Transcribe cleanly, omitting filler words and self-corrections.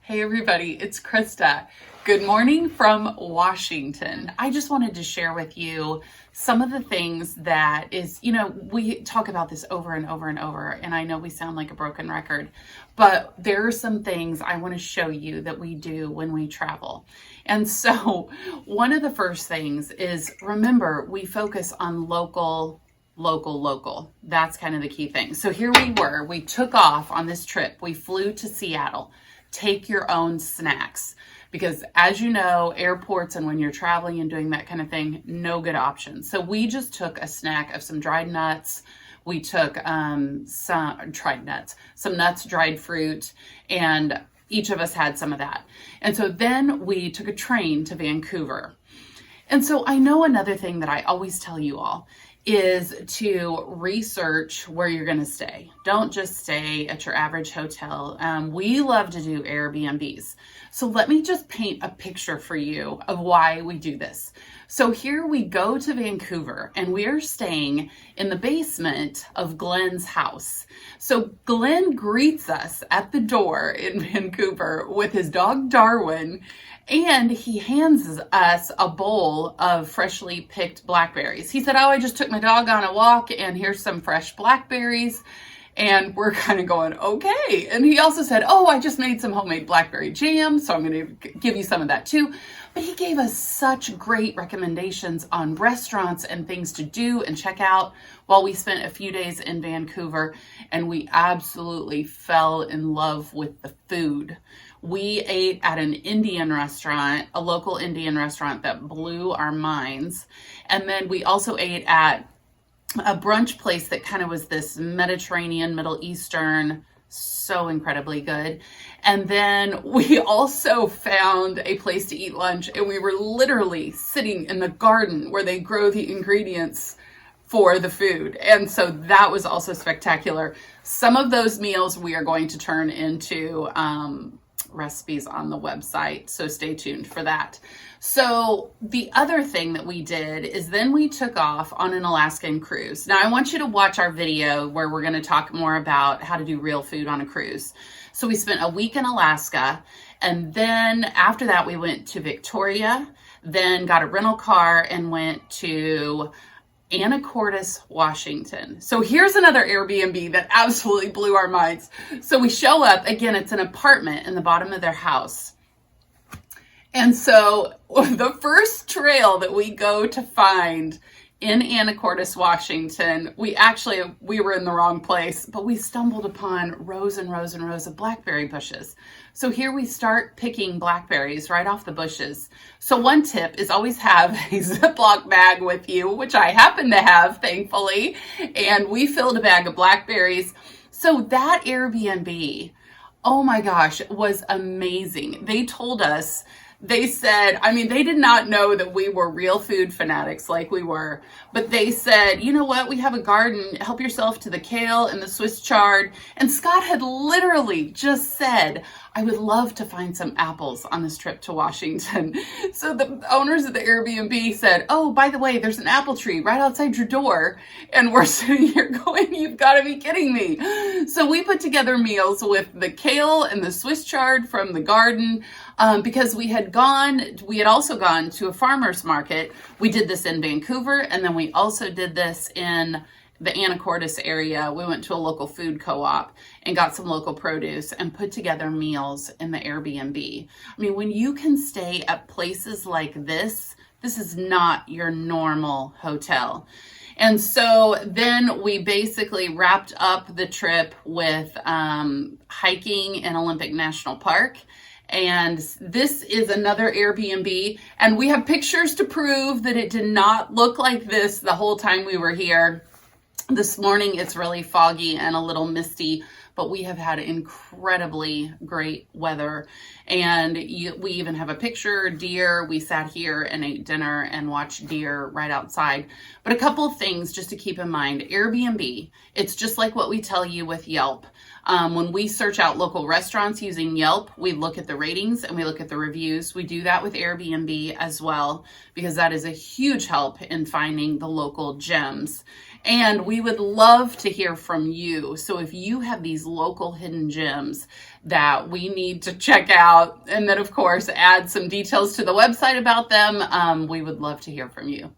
Hey everybody, it's Krista. Good morning from Washington. I just wanted to share with you some of the things that is, we talk about this over and over and over, and I know we sound like a broken record, but there are some things I want to show you that we do when we travel. And so one of the first things is, remember, we focus on local. That's kind of the key thing. So here we took off on this trip. We flew to Seattle. Take your own snacks, because as you know, airports and when you're traveling and doing that kind of thing, no good options. So we just took a snack of some dried nuts. We took some dried nuts, some nuts, dried fruit, and each of us had some of that. And so then we took a train to Vancouver. And so I know another thing that I always tell you all is to research where you're going to stay. Don't just stay at your average hotel. We love to do Airbnbs. So let me just paint a picture for you of why we do this. So here we go to Vancouver and we are staying in the basement of Glenn's house. So Glenn greets us at the door in Vancouver with his dog Darwin, and he hands us a bowl of freshly picked blackberries. He said, "Oh, I just took my dog on a walk and here's some fresh blackberries." And we're kind of going, okay. And he also said, "Oh, I just made some homemade blackberry jam, so I'm going to give you some of that too." But he gave us such great recommendations on restaurants and things to do and check out while we spent a few days in Vancouver. And we absolutely fell in love with the food. We ate at an Indian restaurant, a local Indian restaurant that blew our minds. And then we also ate at a brunch place that kind of was this Mediterranean, Middle Eastern, so incredibly good. And then we also found a place to eat lunch, and we were literally sitting in the garden where they grow the ingredients for the food. And so that was also spectacular. Some of those meals we are going to turn into recipes on the website, so stay tuned for that. So the other thing that we did is then we took off on an Alaskan cruise. Now I want you to watch our video where we're going to talk more about how to do real food on a cruise. So we spent a week in Alaska, and then after that we went to Victoria, then got a rental car and went to Anacortes, Washington. So here's another Airbnb that absolutely blew our minds. So we show up, again, it's an apartment in the bottom of their house. And so the first trail that we go to find in Anacortes, Washington, we were in the wrong place, but we stumbled upon rows and rows and rows of blackberry bushes. So here we start picking blackberries right off the bushes. So one tip is always have a Ziploc bag with you, which I happen to have, thankfully. And we filled a bag of blackberries. So that Airbnb, oh my gosh, was amazing. They told us, they said, they did not know that we were real food fanatics like we were, but they said, "You know what? We have a garden. Help yourself to the kale and the Swiss chard." And Scott had literally just said, "I would love to find some apples on this trip to Washington." So the owners of the Airbnb said, "Oh, by the way, there's an apple tree right outside your door." And we're sitting here going, "You've got to be kidding me." So we put together meals with the kale and the Swiss chard from the garden, because we had also gone to a farmer's market. We did this in Vancouver, and then we also did this in the Anacortes area. We went to a local food co-op and got some local produce and put together meals in the Airbnb. When you can stay at places like this is not your normal hotel. And so then we basically wrapped up the trip with hiking in Olympic National Park. And this is another Airbnb, and we have pictures to prove that it did not look like this the whole time we were here. This morning it's really foggy and a little misty, but we have had incredibly great weather. And we even have a picture, deer. We sat here and ate dinner and watched deer right outside. But a couple of things just to keep in mind. Airbnb, it's just like what we tell you with Yelp. When we search out local restaurants using Yelp, we look at the ratings and we look at the reviews. We do that with Airbnb as well, because that is a huge help in finding the local gems. And we would love to hear from you. So if you have these local hidden gems that we need to check out, and then of course add some details to the website about them, we would love to hear from you.